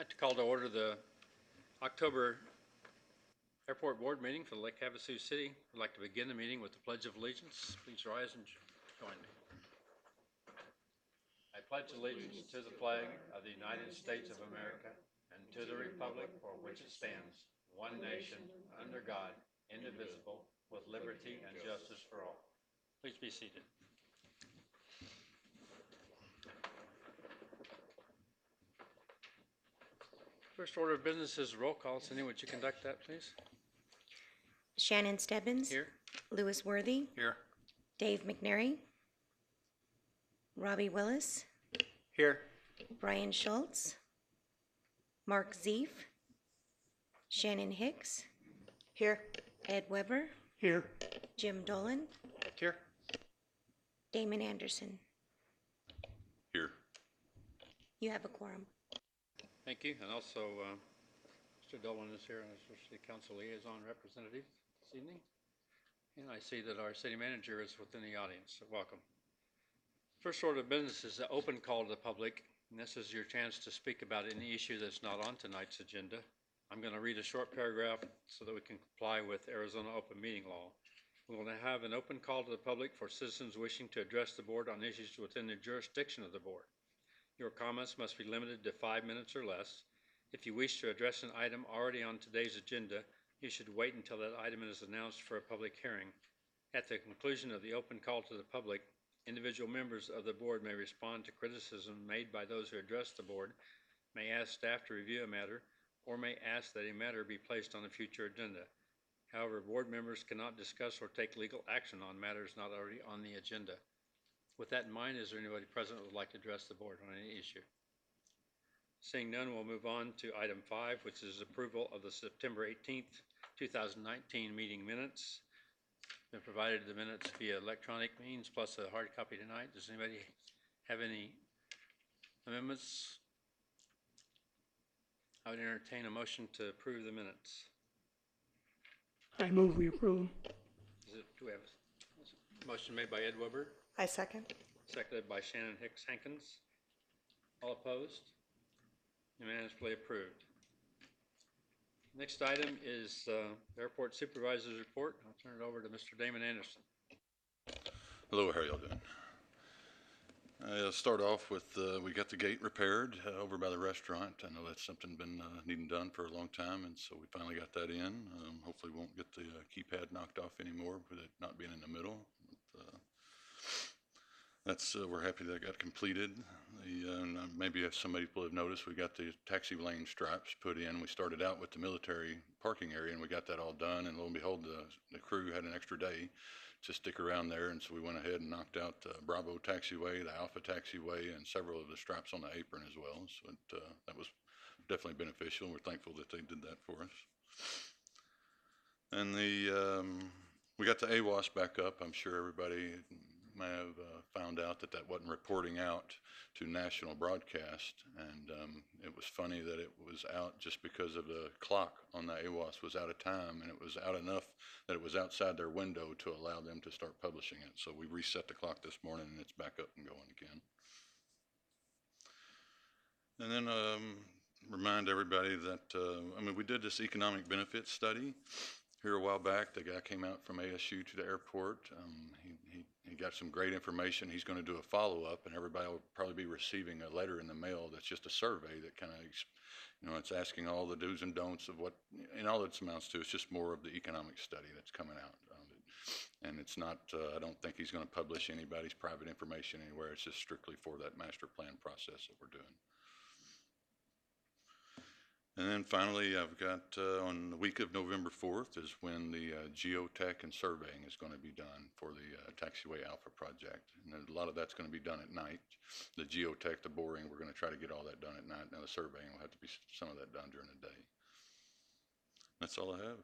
I'd like to call to order the October Airport Board meeting for Lake Havasu City. I'd like to begin the meeting with the Pledge of Allegiance. Please rise and join me. I pledge allegiance to the flag of the United States of America and to the republic for which it stands, one nation, under God, indivisible, with liberty and justice for all. Please be seated. First order of business is roll call. Cindy, would you conduct that, please? Shannon Stebbins. Here. Louis Worthy. Here. Dave McNary. Robbie Willis. Here. Brian Schultz. Mark Zeef. Shannon Hicks. Here. Ed Weber. Here. Jim Dolan. Here. Damon Anderson. Here. You have a quorum. Thank you. And also, Mr. Dolan is here as the City Council Liaison Representative this evening. And I see that our City Manager is within the audience, so welcome. First order of business is the open call to the public, and this is your chance to speak about any issue that's not on tonight's agenda. I'm going to read a short paragraph so that we can comply with Arizona open meeting law. We're going to have an open call to the public for citizens wishing to address the board on issues within the jurisdiction of the board. Your comments must be limited to 5 minutes or less. If you wish to address an item already on today's agenda, you should wait until that item is announced for a public hearing. At the conclusion of the open call to the public, individual members of the board may respond to criticism made by those who address the board, may ask staff to review a matter, or may ask that a matter be placed on a future agenda. However, board members cannot discuss or take legal action on matters not already on the agenda. With that in mind, is there anybody present who would like to address the board on any issue? Seeing none, we'll move on to item 5, which is approval of the September 18th, 2019 meeting minutes. Been provided the minutes via electronic means plus a hard copy tonight. Does anybody have any amendments? I would entertain a motion to approve the minutes. I move we approve. Do we have a motion made by Ed Weber? I second. Seconded by Shannon Hicks Hankins. All opposed? Unanimously approved. Next item is the Airport Supervisor's Report. I'll turn it over to Mr. Damon Anderson. Hello, how are y'all doing? I'll start off with, we got the gate repaired over by the restaurant. I know that's something been needing done for a long time, and so we finally got that in. Hopefully won't get the keypad knocked off anymore with it not being in the middle. We're happy that got completed. Maybe if some people have noticed, we got the taxi lane stripes put in. We started out with the military parking area, and we got that all done. And lo and behold, the crew had an extra day to stick around there, and so we went ahead and knocked out the Bravo taxiway, the Alpha taxiway, and several of the stripes on the apron as well. So that was definitely beneficial. We're thankful that they did that for us. And we got the AWAS back up. I'm sure everybody may have found out that wasn't reporting out to national broadcast, and it was funny that it was out just because of the clock on the AWAS was out of time, and it was out enough that it was outside their window to allow them to start publishing it. So we reset the clock this morning, and it's back up and going again. And then remind everybody that we did this economic benefits study here a while back. The guy came out from ASU to the airport. He got some great information. He's going to do a follow-up, and everybody will probably be receiving a letter in the mail that's just a survey that kind of, it's asking all the do's and don'ts of what, and all it amounts to is just more of the economic study that's coming out. And it's not, I don't think he's going to publish anybody's private information anywhere. It's just strictly for that master plan process that we're doing. And then finally, I've got on the week of November 4th is when the geotech and surveying is going to be done for the Taxiway Alpha project. And a lot of that's going to be done at night. The geotech, the boring, we're going to try to get all that done at night. Now the surveying will have to be some of that done during the day. That's all I have.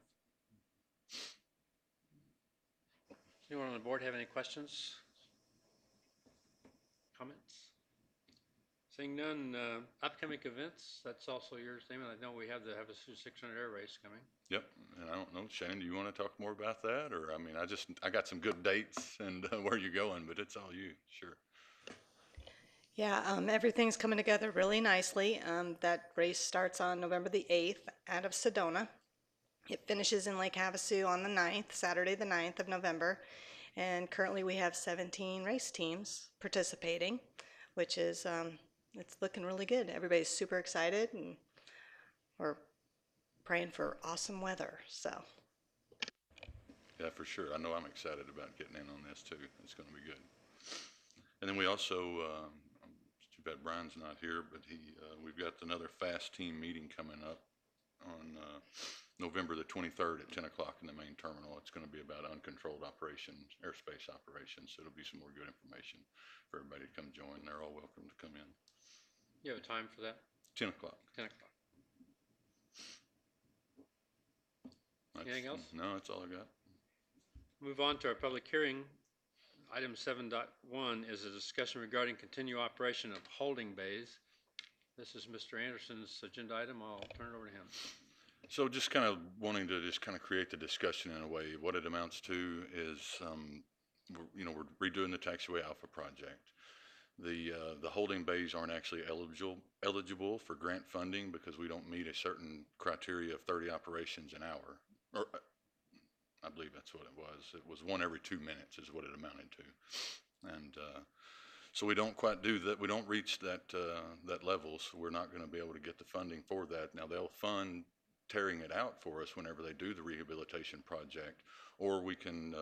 Anyone on the board have any questions? Comments? Seeing none, upcoming events, that's also yours, Damon. I know we have the Havasu 600 air race coming. Yep, and I don't know, Shannon, do you want to talk more about that? Or, I got some good dates and where you're going, but it's all you, sure. Yeah, everything's coming together really nicely. That race starts on November the 8th out of Sedona. It finishes in Lake Havasu on the 9th, Saturday the 9th of November. And currently we have 17 race teams participating, which is, it's looking really good. Everybody's super excited and we're praying for awesome weather, so. Yeah, for sure. I know I'm excited about getting in on this too. It's going to be good. And then we also, it's too bad Brian's not here, but we've got another fast team meeting coming up on November the 23rd at 10 o'clock in the main terminal. It's going to be about uncontrolled operations, airspace operations. So it'll be some more good information for everybody to come join. They're all welcome to come in. You have a time for that? 10 o'clock. 10 o'clock. Anything else? No, that's all I got. Move on to our public hearing. Item 7.1 is a discussion regarding continued operation of holding bays. This is Mr. Anderson's agenda item. I'll turn it over to him. So just kind of wanting to just kind of create the discussion in a way. What it amounts to is, we're redoing the taxiway alpha project. The holding bays aren't actually eligible for grant funding because we don't meet a certain criteria of 30 operations an hour. Or I believe that's what it was. It was 1 every 2 minutes is what it amounted to. And so we don't quite do that. We don't reach that level, so we're not going to be able to get the funding for that. Now they'll fund tearing it out for us whenever they do the rehabilitation project, or we can,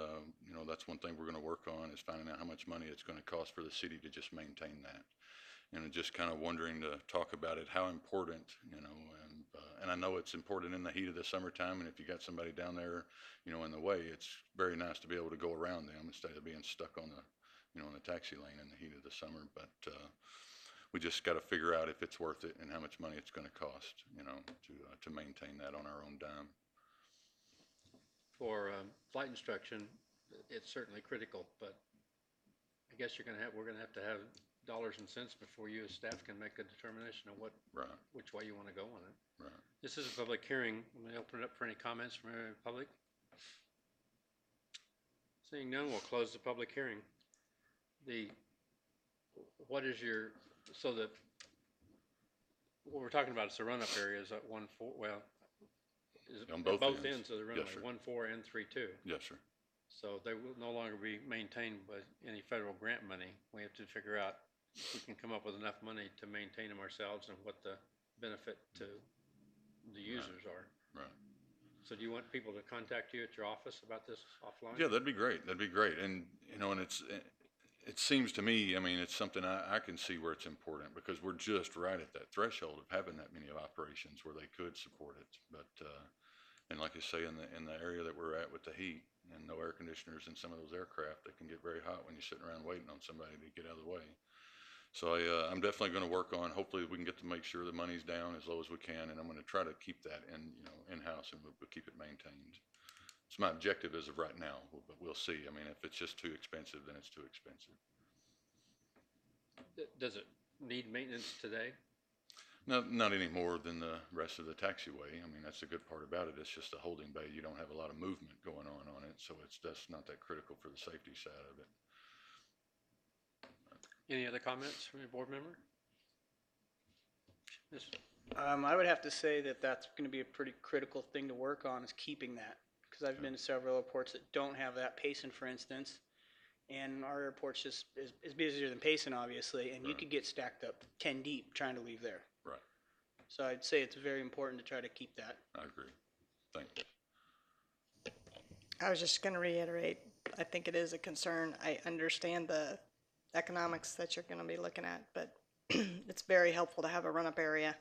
that's one thing we're going to work on is finding out how much money it's going to cost for the city to just maintain that. And just kind of wondering to talk about it, how important, and I know it's important in the heat of the summertime, and if you got somebody down there, in the way, it's very nice to be able to go around them instead of being stuck on the, in the taxi lane in the heat of the summer. But we just got to figure out if it's worth it and how much money it's going to cost, to maintain that on our own dime. For flight instruction, it's certainly critical, but I guess we're going to have to have dollars and cents before you as staff can make a determination of which way you want to go on it. Right. This is a public hearing. I'm going to open it up for any comments from the public. Seeing none, we'll close the public hearing. What we're talking about is the run-up areas at 1-4, well, is it On both both ends of the runway, Yes, sir. 1-4 and 3-2. Yes, sir. So they will no longer be maintained by any federal grant money. We have to figure out if we can come up with enough money to maintain them ourselves and what the benefit to the users are. Right. So do you want people to contact you at your office about this offline? Yeah, that'd be great. That'd be great. And, and it seems to me, it's something I can see where it's important because we're just right at that threshold of having that many of operations where they could support it. But, and like I say, in the area that we're at with the heat and no air conditioners in some of those aircraft, it can get very hot when you're sitting around waiting on somebody to get out of the way. So I'm definitely going to work on, hopefully we can get to make sure the money's down as low as we can, and I'm going to try to keep that in-house and we'll keep it maintained. It's my objective as of right now, but we'll see. If it's just too expensive, then it's too expensive. Does it need maintenance today? No, not any more than the rest of the taxiway. That's the good part about it. It's just a holding bay. You don't have a lot of movement going on it, so it's just not that critical for the safety side of it. Any other comments from your board member? Yes. I would have to say that that's going to be a pretty critical thing to work on is keeping that. Because I've been to several airports that don't have that. Payson, for instance, and our airport's just is busier than Payson, obviously, and you could get stacked up 10 deep trying to leave there. Right. So I'd say it's very important to try to keep that. I agree. Thank you. I was just going to reiterate, I think it is a concern. I understand the economics that you're going to be looking at, but it's very helpful to have a run-up area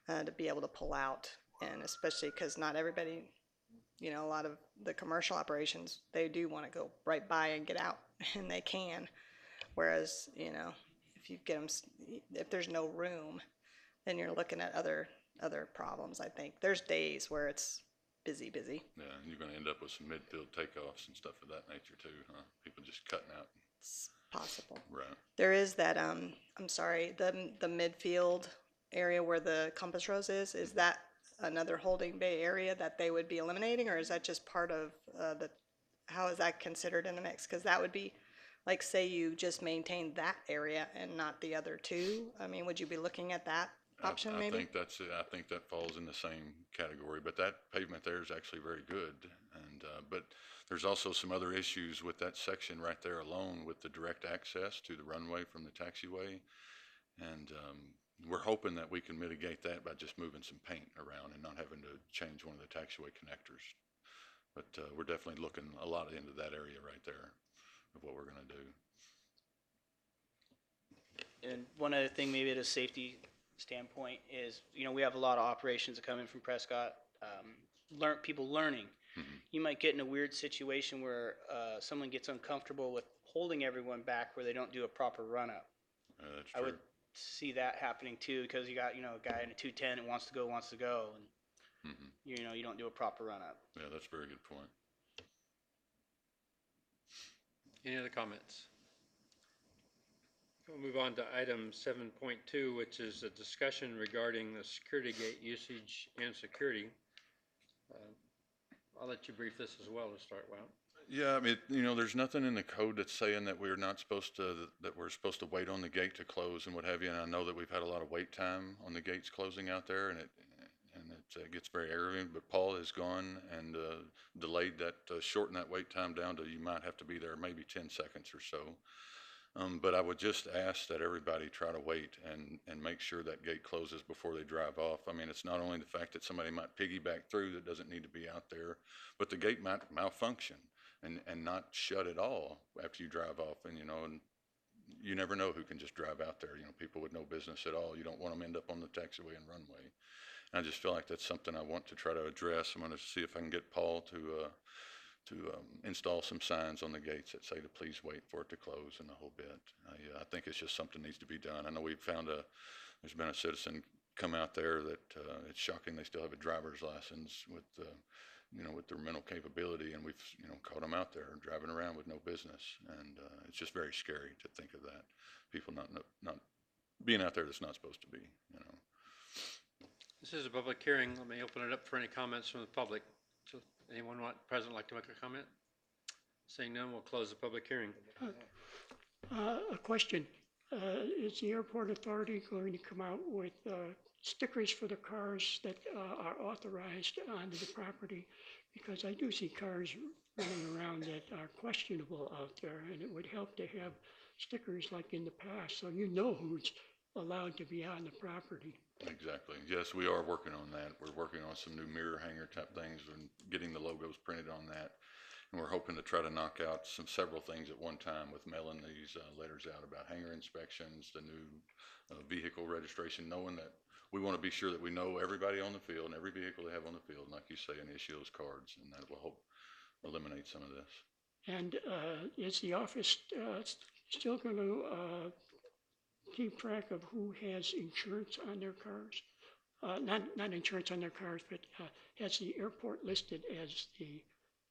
to be able to pull out, and especially because not everybody, a lot of the commercial operations, they do want to go right by and get out, and they can. Whereas, if you get them, if there's no room, then you're looking at other problems. I think there's days where it's busy. Yeah, and you're going to end up with some midfield takeoffs and stuff of that nature too, huh? People just cutting out. It's possible. Right. There is that, I'm sorry, the midfield area where the compass rose is that another holding bay area that they would be eliminating, or is that just part of how is that considered in the mix? Because that would be like say you just maintained that area and not the other two? I mean, would you be looking at that option I maybe? think that's it. I think that falls in the same category, but that pavement there is actually very good. And, but there's also some other issues with that section right there alone with the direct access to the runway from the taxiway. And, we're hoping that we can mitigate that by just moving some paint around and not having to change one of the taxiway connectors. But, we're definitely looking a lot into that area right there of what we're gonna do. And one other thing, maybe at a safety standpoint, is, we have a lot of operations that come in from Prescott, people learning. You might get in a weird situation where someone gets uncomfortable with holding everyone back where they don't do a proper run-up. That's I true. would see that happening too, because you got, a guy in a 210 that wants to go, and, you don't do a proper run-up. Yeah, that's a very good point. Any other comments? We'll move on to item 7.2, which is a discussion regarding the security gate usage and security. I'll let you brief this as well to start, Wout. Yeah, I mean, there's nothing in the code that's saying that we're not supposed to, that we're supposed to wait on the gate to close and what have you. And I know that we've had a lot of wait time on the gates closing out there, and it gets very aggravating. But Paul has gone and delayed that, shortened that wait time down to you might have to be there maybe 10 seconds or so. But I would just ask that everybody try to wait and make sure that gate closes before they drive off. I mean, it's not only the fact that somebody might piggyback through that doesn't need to be out there, but the gate might malfunction and not shut at all after you drive off. And, and you never know who can just drive out there, people with no business at all. You don't want them to end up on the taxiway and runway. And I just feel like that's something I want to try to address. I'm going to see if I can get Paul to install some signs on the gates that say to please wait for it to close in a whole bit. I think it's just something needs to be done. I know we've found there's been a citizen come out there that it's shocking they still have a driver's license with their mental capability, and we've caught them out there driving around with no business, and it's just very scary to think of that. People not being out there that's not supposed to be. This is a public hearing. Let me open it up for any comments from the public. So anyone present like to make a comment? Seeing none, we'll close the public hearing. A question. Is the airport authority going to come out with stickers for the cars that are authorized onto the property? Because I do see cars running around that are questionable out there, and it would help to have stickers like in the past so you know who's allowed to be on the property. Exactly. Yes, we are working on that. We're working on some new mirror hanger type things and getting the logos printed on that. And we're hoping to try to knock out several things at one time with mailing these letters out about hanger inspections, the new vehicle registration, knowing that we want to be sure that we know everybody on the field and every vehicle they have on the field, and like you say, and issue those cards, and that will help eliminate some of this. And is the office still going to keep track of who has insurance on their cars? Not insurance on their cars, but has the airport listed as the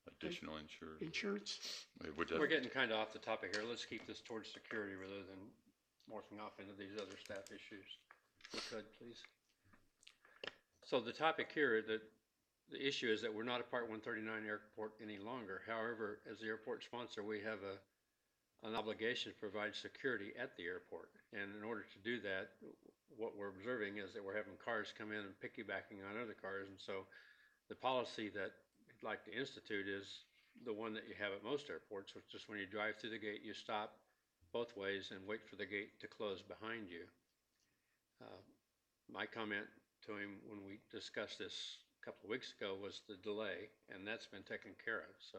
Additional insurance. We're getting kind of off the topic here. Let's keep this towards security rather than morphing off into these other staff issues. If we could, please. So the topic here, the issue is that we're not a Part 139 airport any longer. However, as the airport sponsor, we have an obligation to provide security at the airport. And in order to do that, what we're observing is that we're having cars come in and piggybacking on other cars. And so the policy that we'd like to institute is the one that you have at most airports, which is when you drive through the gate, you stop both ways and wait for the gate to close behind you. My comment to him when we discussed this a couple of weeks ago was the delay, and that's been taken care of. So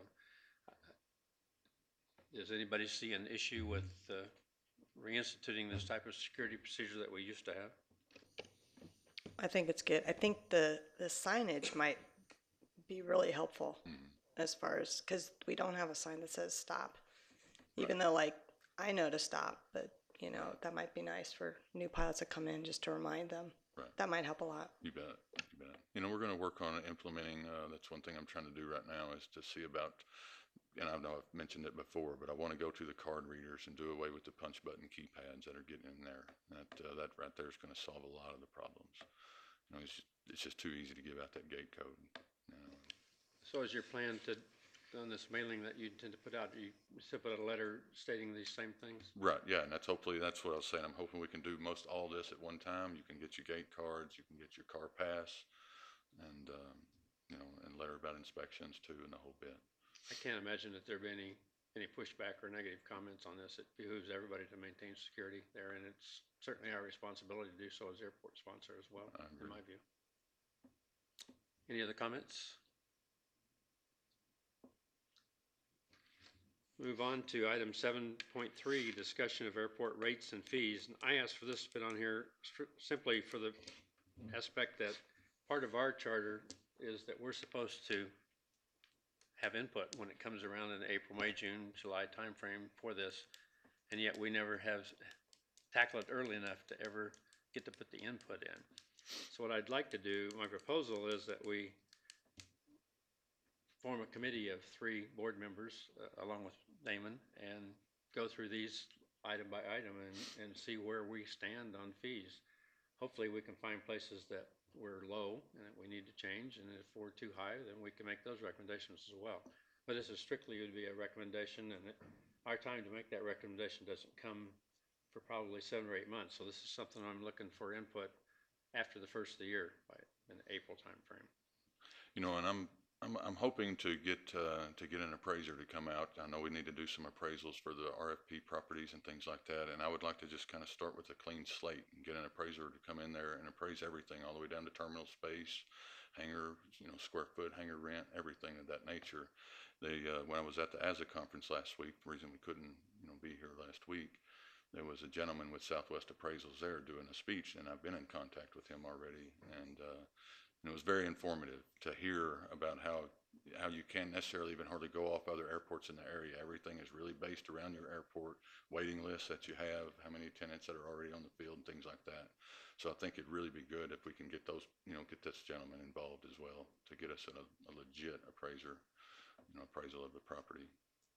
does anybody see an issue with reinstituting this type of security procedure that we used to have? I think it's good. I think the signage might be really helpful as far as, because we don't have a sign that says stop. Even though, like, I know to stop, but, that might be nice for new pilots that come in just to remind them. Right. That might help a lot. You bet. You bet. We're going to work on implementing, that's one thing I'm trying to do right now is to see about, and I know I've mentioned it before, but I want to go to the card readers and do away with the punch button keypads that are getting in there. That right there is going to solve a lot of the problems. It's just too easy to give out that gate code. So is your plan to on this mailing that you intend to put out, you still put out a letter stating these same things? Right, yeah, and that's hopefully, that's what I was saying. I'm hoping we can do most all this at one time. You can get your gate cards, you can get your car pass, and, you know, and letter about inspections too, and the whole bit. I can't imagine that there'd be any pushback or negative comments on this. It behooves everybody to maintain security there, and it's certainly our responsibility to do so as airport sponsor as well, I in agree. my view. Any other comments? Move on to item 7.3, discussion of airport rates and fees. And I asked for this bit on here simply for the aspect that part of our charter is that we're supposed to have input when it comes around in the April, May, June, July timeframe for this, and yet we never have tackled it early enough to ever get to put the input in. So what I'd like to do, my proposal is that we form a committee of 3 board members, along with Damon, and go through these item by item and see where we stand on fees. Hopefully we can find places that we're low and that we need to change, and if we're too high, then we can make those recommendations as well. But this is strictly would be a recommendation, and our time to make that recommendation doesn't come for probably 7 or 8 months. So this is something I'm looking for input after the first of the year, in the April timeframe. You know, and I'm hoping to get an appraiser to come out. I know we need to do some appraisals for the RFP properties and things like that, and I would like to just kind of start with a clean slate and get an appraiser to come in there and appraise everything all the way down to terminal space, hangar, you know, square foot, hangar rent, everything of that nature. They when I was at the ASA conference last week, the reason we couldn't, you know, be here last week, there was a gentleman with Southwest Appraisals there doing a speech, and I've been in contact with him already, and it was very informative to hear about how you can't necessarily even hardly go off other airports in the area. Everything is really based around your airport, waiting lists that you have, how many tenants that are already on the field, and things like that. So I think it'd really be good if we can get those, you know, get this gentleman involved as well to get us a legit appraiser, you know, appraisal of the property.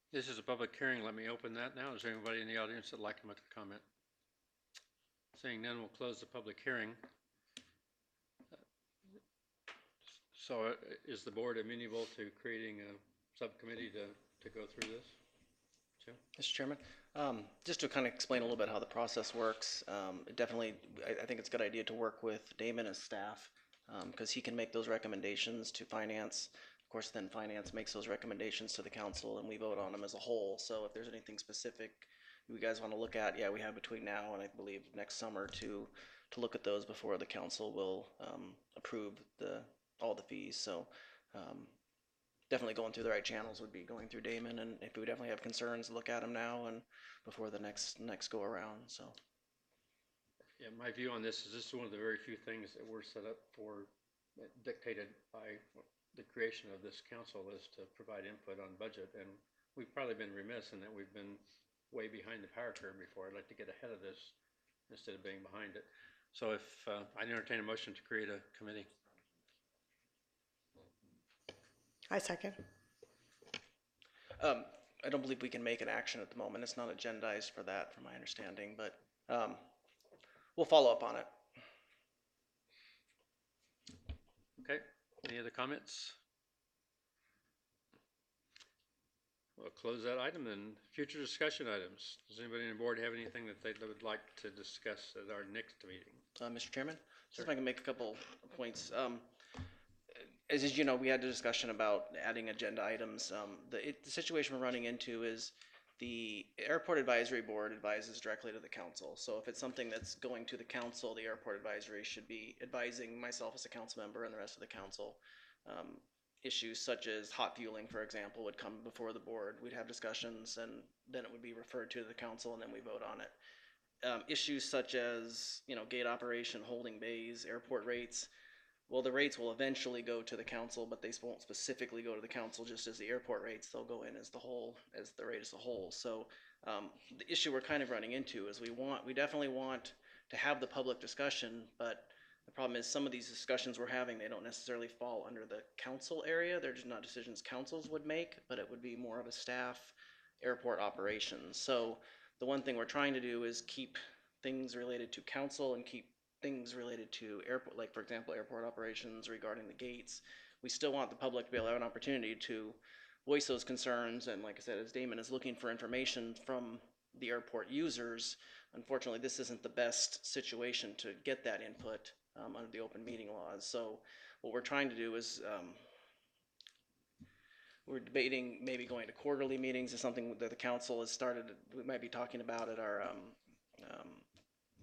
This is a public hearing. Let me open that now. Is there anybody in the audience that'd like to make a comment? Seeing none, we'll close the public hearing. So is the board amenable to creating a subcommittee to go through this? Jim? Mr. Chairman, just to kind of explain a little bit how the process works, definitely, I think it's a good idea to work with Damon as staff, because he can make those recommendations to finance. Of course, then finance makes those recommendations to the council, and we vote on them as a whole. So if there's anything specific you guys want to look at, yeah, we have between now and I believe next summer to look at those before the council will approve all the fees. So definitely going through the right channels would be going through Damon, and if we definitely have concerns, look at them now and before the next go around. So Yeah, my view on this is one of the very few things that we're set up for, dictated by the creation of this council, is to provide input on budget. And we've probably been remiss in that we've been way behind the power curve before. I'd like to get ahead of this instead of being behind it. So if I'd entertain a motion to create a committee. I second. I don't believe we can make an action at the moment. It's not agendized for that, from my understanding, but we'll follow up on it. Okay, any other comments? We'll close that item. And future discussion items. Does anybody on the board have anything that they would like to discuss at our next meeting? Mr. Chairman, Sure. just if I can make a couple points. As you know, we had a discussion about adding agenda items. The situation we're running into is the Airport Advisory Board advises directly to the council. So if it's something that's going to the council, the Airport Advisory should be advising myself as a council member and the rest of the council. Issues such as hot fueling, for example, would come before the board. We'd have discussions, and then it would be referred to the council, and then we vote on it. Issues such as, you know, gate operation, holding bays, airport rates. Well, the rates will eventually go to the council, but they won't specifically go to the council just as the airport rates. They'll go in as the rate as a whole. So the issue we're kind of running into is we definitely want to have the public discussion, but the problem is some of these discussions we're having, they don't necessarily fall under the council area. They're just not decisions councils would make, but it would be more of a staff airport operations. So the one thing we're trying to do is keep things related to council and keep things related to airport, like for example, airport operations regarding the gates. We still want the public to be able to have an opportunity to voice those concerns. And like I said, as Damon is looking for information from the airport users, unfortunately, this isn't the best situation to get that input under the open meeting laws. So what we're trying to do is we're debating maybe going to quarterly meetings is something that the council has started. We might be talking about at our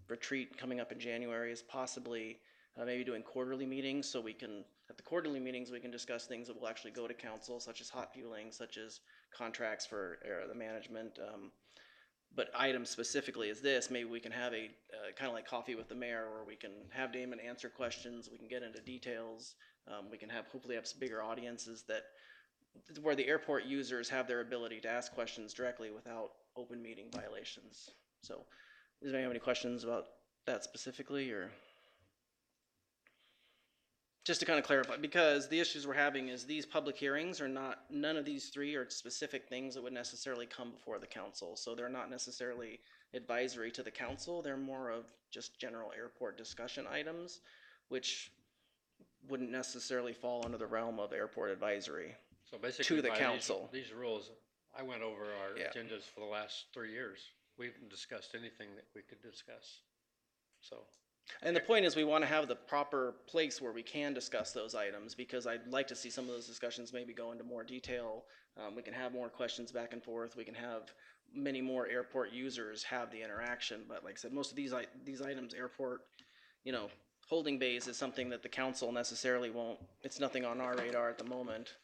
retreat coming up in January, is possibly maybe doing quarterly meetings, so we can, at the quarterly meetings, we can discuss things that will actually go to council, such as hot fueling, such as contracts for the management. But items specifically is this, maybe we can have a kind of like coffee with the mayor, where we can have Damon answer questions, we can get into details, we can have hopefully have some bigger audiences that where the airport users have their ability to ask questions directly without open meeting violations. So, does anybody have any questions about that specifically, or? Just to kind of clarify, because the issues we're having is these public hearings are not, none of these three are specific things that would necessarily come before the council. So they're not necessarily advisory to the council. They're more of just general airport discussion items, which wouldn't necessarily fall under the realm of airport advisory. So basically, to the by council. These rules, I went over our Yeah. agendas for the last 3 years. We haven't discussed anything that we could discuss. So, And the point is, we want to have the proper place where we can discuss those items, because I'd like to see some of those discussions maybe go into more detail. We can have more questions back and forth. We can have many more airport users have the interaction. But like I said, most of these items, airport, holding bays, is something that the council necessarily won't. It's nothing on our radar at the moment.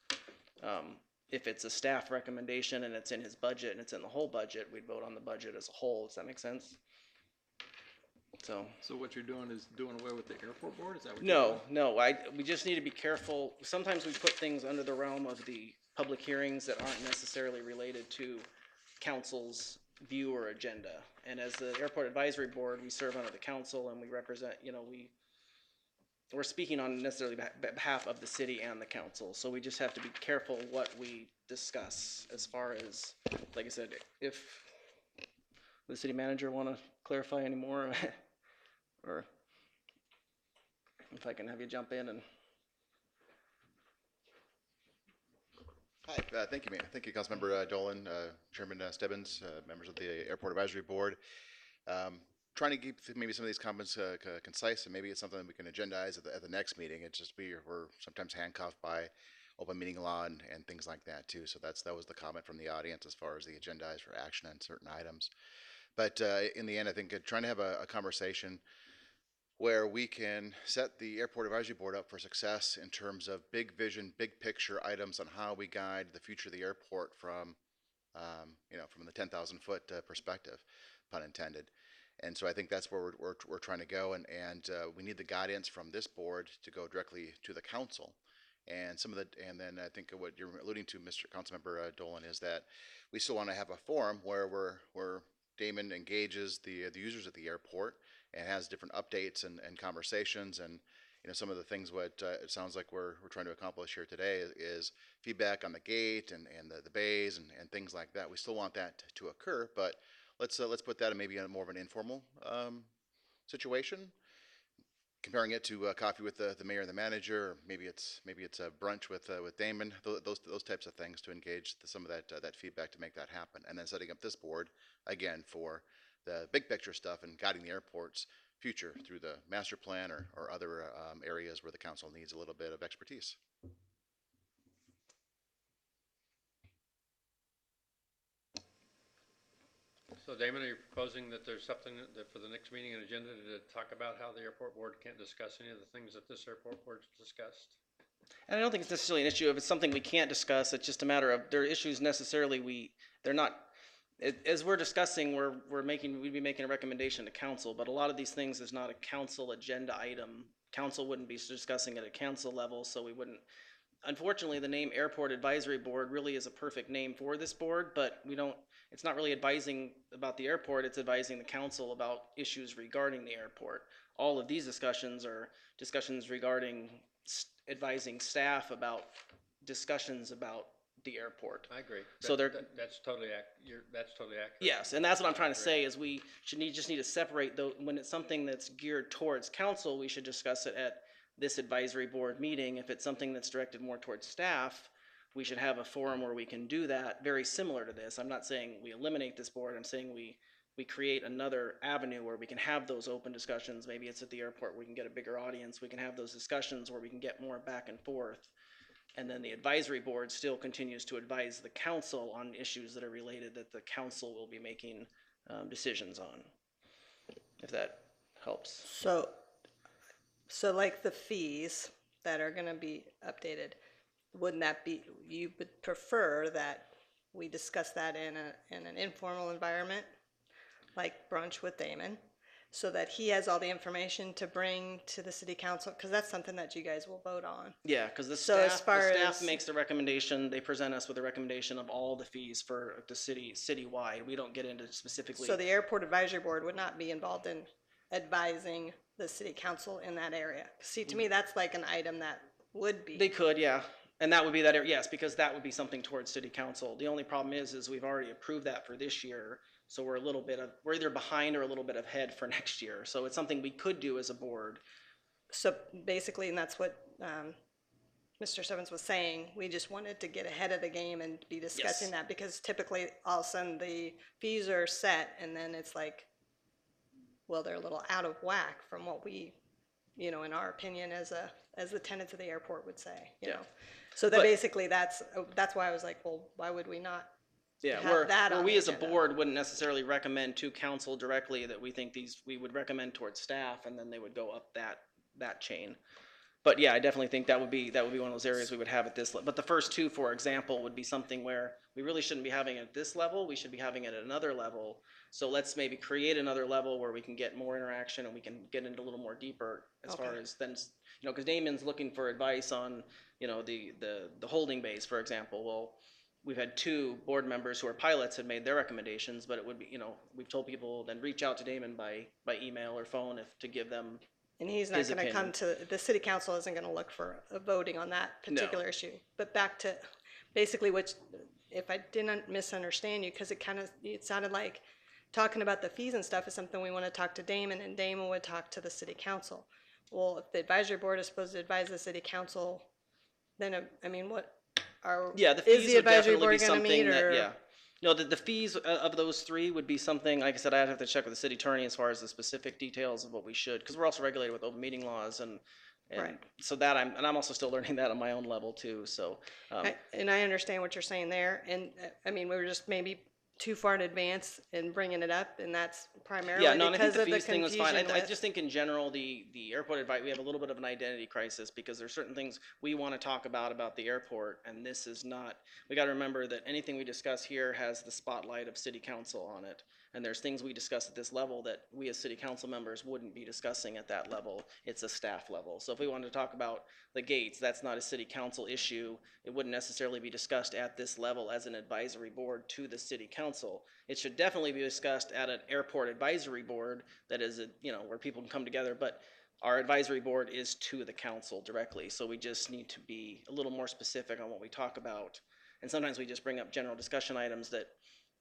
If it's a staff recommendation and it's in his budget and it's in the whole budget, we'd vote on the budget as a whole. Does that make sense? So what you're doing is doing away with the airport board? Is that what you're doing? No, we just need to be careful. Sometimes we put things under the realm of the public hearings that aren't necessarily related to council's view or agenda. And as the airport advisory board, we serve under the council and we represent, we're speaking on necessarily behalf of the city and the council. So we just have to be careful what we discuss as far as, like I said, if the city manager want to clarify any more, or if I can have you jump in and. Hi, thank you, Mayor. Thank you, Councilmember Dolan, Chairman Stebbins, members of the Airport Advisory Board. Trying to keep maybe some of these comments concise, and maybe it's something that we can agendize at the next meeting. It's just we're sometimes handcuffed by open meeting law and things like that too. So that was the comment from the audience as far as the agendize for action on certain items. But in the end, I think trying to have a conversation where we can set the Airport Advisory Board up for success in terms of big vision, big picture items on how we guide the future of the airport from the 10,000 foot perspective, pun intended. And so I think that's where we're trying to go, and we need the guidance from this board to go directly to the council. And then I think what you're alluding to, Mr. Councilmember Dolan, is that we still want to have a forum where Damon engages the users at the airport and has different updates and conversations, and some of the things what it sounds like we're trying to accomplish here today is feedback on the gate and the bays and things like that. We still want that to occur, but let's put that in maybe more of an informal situation, comparing it to coffee with the mayor and the manager, or maybe it's a brunch with Damon. Those types of things to engage some of that feedback to make that happen, and then setting up this board again for the big picture stuff and guiding the airport's future through the master plan or other areas where the council needs a little bit of expertise. So Damon, are you proposing that there's something that for the next meeting and agenda to talk about how the airport board can't discuss any of the things that this airport board's discussed? And I don't think it's necessarily an issue if it's something we can't discuss. It's just a matter of there are issues necessarily they're not. As we're discussing, we'd be making a recommendation to council, but a lot of these things is not a council agenda item. Council wouldn't be discussing at a council level, so we wouldn't. Unfortunately, the name Airport Advisory Board really is a perfect name for this board, but it's not really advising about the airport, it's advising the council about issues regarding the airport. All of these discussions are discussions regarding advising staff about discussions about the airport. I agree. So That's totally accurate. Yes, and that's what I'm trying to say is we should just need to separate when it's something that's geared towards council, we should discuss it at this advisory board meeting. If it's something that's directed more towards staff, we should have a forum where we can do that, very similar to this. I'm not saying we eliminate this board, I'm saying we create another avenue where we can have those open discussions. Maybe it's at the airport where we can get a bigger audience. We can have those discussions where we can get more back and forth. And then the advisory board still continues to advise the council on issues that are related that the council will be making decisions on, if that helps. So like the fees that are gonna be updated, wouldn't that be, you would prefer that we discuss that in an informal environment, like brunch with Damon, so that he has all the information to bring to the city council, because that's something that you guys will vote on. Yeah, because So as far the staff as- makes the recommendation, they present us with a recommendation of all the fees for the citywide. We don't get into specifically. So the airport advisory board would not be involved in advising the city council in that area. See, to me, that's like an item that would be. They could, yeah. And that would be that, yes, because that would be something towards city council. The only problem is we've already approved that for this year. So we're either behind or a little bit ahead for next year. So it's something we could do as a board. So basically, and that's what Mr. Stebbins was saying, we just wanted to get ahead of the game and be discussing Yes. that, because typically all of a sudden the fees are set and then it's like, well, they're a little out of whack from what we, in our opinion, as the tenants of the airport would say, you Yeah. know. So that But- basically that's why I was like, well, why would we not? Yeah, have that where on we the as a agenda. board wouldn't necessarily recommend to council directly that we think we would recommend towards staff, and then they would go up that chain. But yeah, I definitely think that would be one of those areas we would have at this, but the first two, for example, would be something where we really shouldn't be having it at this level, we should be having it at another level. So let's maybe create another level where we can get more interaction and we can get into a little more deeper as far Okay. as then, because Damon's looking for advice on, the holding bays, for example. Well, we've had two board members who are pilots have made their recommendations, but it would be, we've told people then reach out to Damon by email or phone to give them. And he's not his gonna come opinion. to, the city council isn't gonna look for a voting on that No. particular issue. But back to basically which, if I didn't misunderstand you, because it sounded like talking about the fees and stuff is something we wanna talk to Damon, and Damon would talk to the city council. Well, if the advisory board is supposed to advise the city council, then, I mean, what are, Yeah, the is fees the would advisory definitely be board gonna something meet, that, or? yeah. No, the fees of those three would be something, like I said, I'd have to check with the city attorney as far as the specific details of what we should, because we're also regulated with open meeting laws and Right. so that I'm also still learning that on my own level too, so. And I understand what you're saying there, and, I mean, we were just maybe too far in advance in bringing it up, and that's primarily Yeah, no, and I think because the of the fees thing was fine. confusion I with. just think in general, the airport advice, we have a little bit of an identity crisis because there's certain things we want to talk about the airport, and this is not, we got to remember that anything we discuss here has the spotlight of city council on it. And there's things we discuss at this level that we as city council members wouldn't be discussing at that level. It's a staff level. So if we wanted to talk about the gates, that's not a city council issue. It wouldn't necessarily be discussed at this level as an advisory board to the city council. It should definitely be discussed at an airport advisory board that is, where people can come together. But our advisory board is to the council directly. So we just need to be a little more specific on what we talk about. And sometimes we just bring up general discussion items that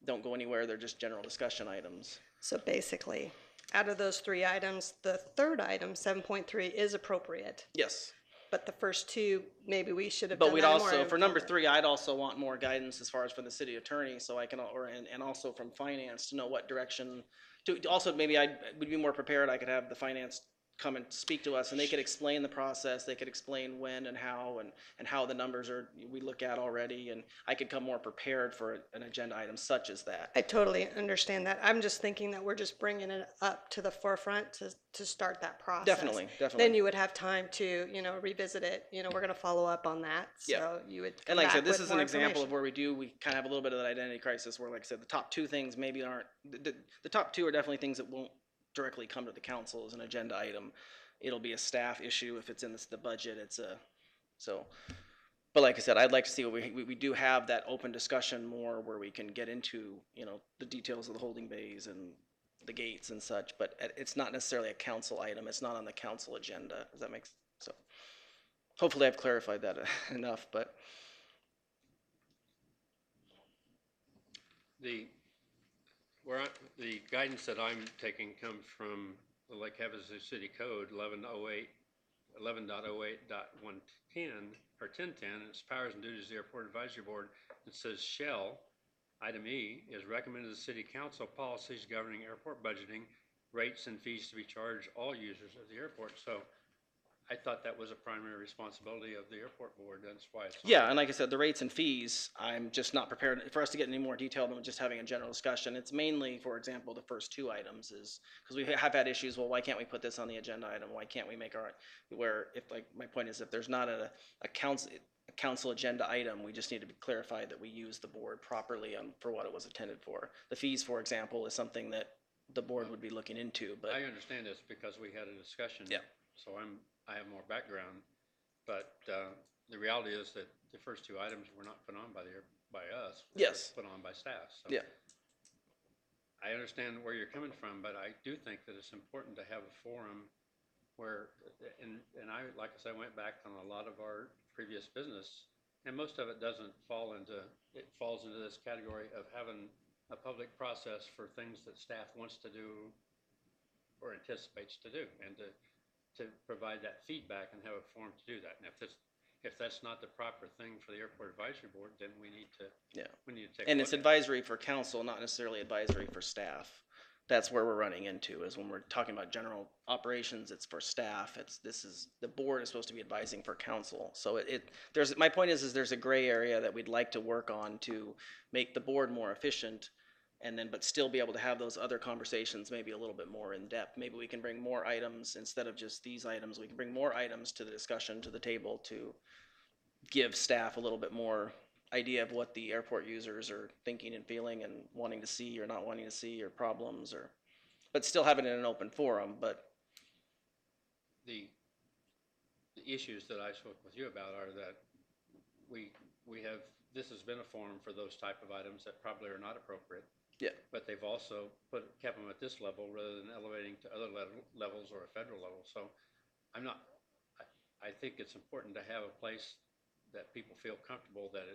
don't go anywhere. They're just general discussion items. So basically, out of those three items, the third item, 7.3, is appropriate. Yes. But the first two, maybe we should have But done we'd that also, more for number informal. 3, I'd also want more guidance as far as for the city attorney, so I can, and also from finance to know what direction, also maybe I would be more prepared, I could have the finance come and speak to us, and they could explain the process, they could explain when and how the numbers we look at already, and I could come more prepared for an agenda item such as that. I totally understand that. I'm just thinking that we're just bringing it up to the forefront to start that process. Definitely. Then you would have time to, revisit it. We're going to follow up on that. Yeah. So you would And come like I back said, this with is an more example of information. where we kind of have a little bit of that identity crisis where, like I said, the top 2 things maybe aren't, the top 2 are definitely things that won't directly come to the council as an agenda item. It'll be a staff issue if it's in the budget, but like I said, I'd like to see what we do have that open discussion more where we can get into, the details of the holding bays and the gates and such, but it's not necessarily a council item, it's not on the council agenda. Does that make sense? So hopefully I've clarified that enough, but. The guidance that I'm taking comes from the Lake Havasu City Code 1108 11.08.110 or 1010, its powers and duties of the Airport Advisory Board, it says shall, item E, is recommended to the City Council policies governing airport budgeting, rates and fees to be charged all users of the airport. So I thought that was a primary responsibility of the airport board. That's why it's on. Yeah, and like I said, the rates and fees, I'm just not prepared for us to get any more detail than just having a general discussion. It's mainly, for example, the first two items is, because we have had issues, well, why can't we put this on the agenda item? Why can't we make our, where if, like, my point is, if there's not a council agenda item, we just need to be clarified that we use the board properly for what it was intended for. The fees, for example, is something that the board would be looking into, but. I understand this because we had a discussion. Yeah. So I have more background, but the reality is that the first two items were not put on by us. They were Yes. put on by staff. So Yeah. I understand where you're coming from, but I do think that it's important to have a forum where, and I, like I said, I went back on a lot of our previous business, and most of it falls into this category of having a public process for things that staff wants to do or anticipates to do, and to provide that feedback and have a forum to do that. And if that's not the proper thing for the Airport Advisory Board, then we need to take And a it's look at it. advisory for council, not necessarily advisory for staff. That's where we're running into, is when we're talking about general operations, it's for staff. The board is supposed to be advising for council. So my point is there's a gray area that we'd like to work on to make the board more efficient, but still be able to have those other conversations maybe a little bit more in depth. Maybe we can bring more items instead of just these items. We can bring more items to the discussion, to the table, to give staff a little bit more idea of what the airport users are thinking and feeling and wanting to see or not wanting to see, or problems, but still have it in an open forum. But The issues that I spoke with you about are that this has been a forum for those type of items that probably are not appropriate. Yeah. But they've also kept them at this level rather than elevating to other levels or a federal level. So I think it's important to have a place that people feel comfortable that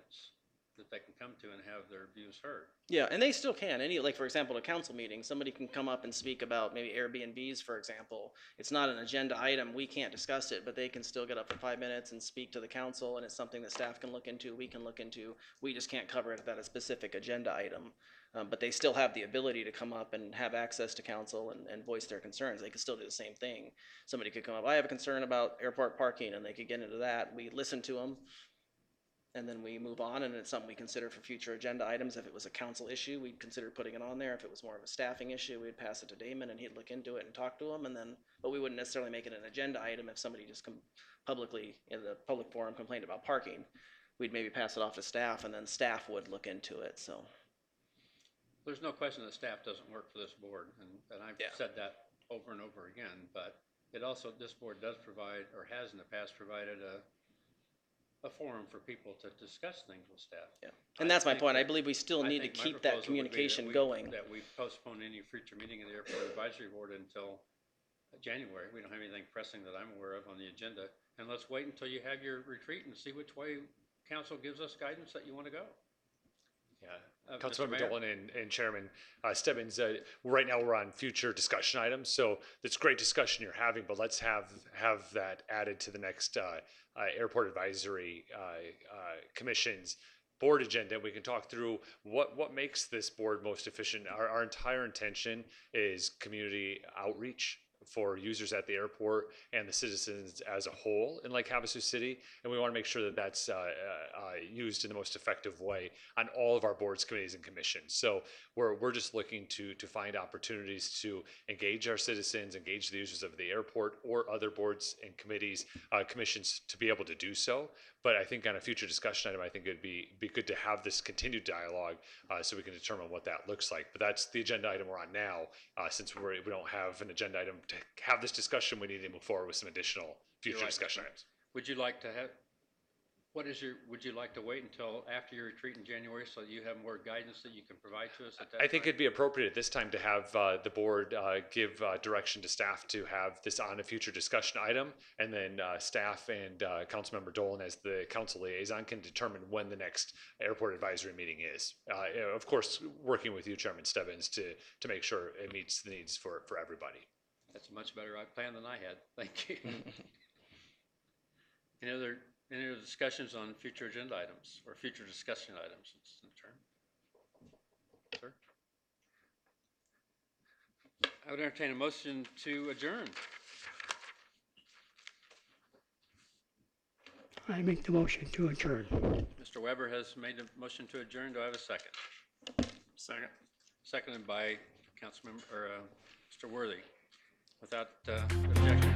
they can come to and have their views heard. yeah, and they still can. Like, for example, at a council meeting, somebody can come up and speak about maybe Airbnbs, for example. It's not an agenda item. We can't discuss it, but they can still get up for 5 minutes and speak to the council, and it's something that staff can look into, we can look into. We just can't cover it at a specific agenda item. But they still have the ability to come up and have access to council and voice their concerns. They could still do the same thing. Somebody could come up, I have a concern about airport parking, and they could get into that. We listen to them, and then we move on, and it's something we consider for future agenda items. If it was a council issue, we'd consider putting it on there. If it was more of a staffing issue, we'd pass it to Damon, and he'd look into it and talk to them, but we wouldn't necessarily make it an agenda item if somebody just publicly, in the public forum, complained about parking. We'd maybe pass it off to staff, and then staff would look into it, so. There's no question that staff doesn't work for this board, and I've said that over and over again, but this board does provide, or has in the past provided, a forum for people to discuss things with staff. Yeah, and that's my point. I believe we still need to keep that communication going. That we postpone any future meeting of the Airport Advisory Board until January. We don't have anything pressing that I'm aware of on the agenda, and let's wait until you have your retreat and see which way council gives us guidance that you want to go. Yeah, Councilmember Dolan and Chairman Stebbins, right now we're on future discussion items, so it's great discussion you're having, but let's have that added to the next Airport Advisory Commission's board agenda. We can talk through what makes this board most efficient. Our entire intention is community outreach for users at the airport and the citizens as a whole in Lake Havasu City, and we want to make sure that that's used in the most effective way on all of our boards, committees, and commissions. So we're just looking to find opportunities to engage our citizens, engage the users of the airport or other boards and committees, commissions, to be able to do so. But I think on a future discussion item, I think it'd be good to have this continued dialogue so we can determine what that looks like. But that's the agenda item we're on now. Since we don't have an agenda item to have this discussion, we need to move forward with some additional future discussion items. Would you like to would you like to wait until after your retreat in January so that you have more guidance that you can provide to us at that I think time? it'd be appropriate at this time to have the board give direction to staff to have this on a future discussion item, and then staff and Councilmember Dolan as the council liaison can determine when the next airport advisory meeting is. Of course, working with you, Chairman Stebbins, to make sure it meets the needs for everybody. That's a much better plan than I had. Thank you. Any other discussions on future agenda items or future discussion items? It's the term. Sir? I would entertain a motion to adjourn. I make the motion to adjourn. Mr. Weber has made a motion to adjourn. Do I have a second? Second. Seconded by Councilmember, or Mr. Worthy. Without objection,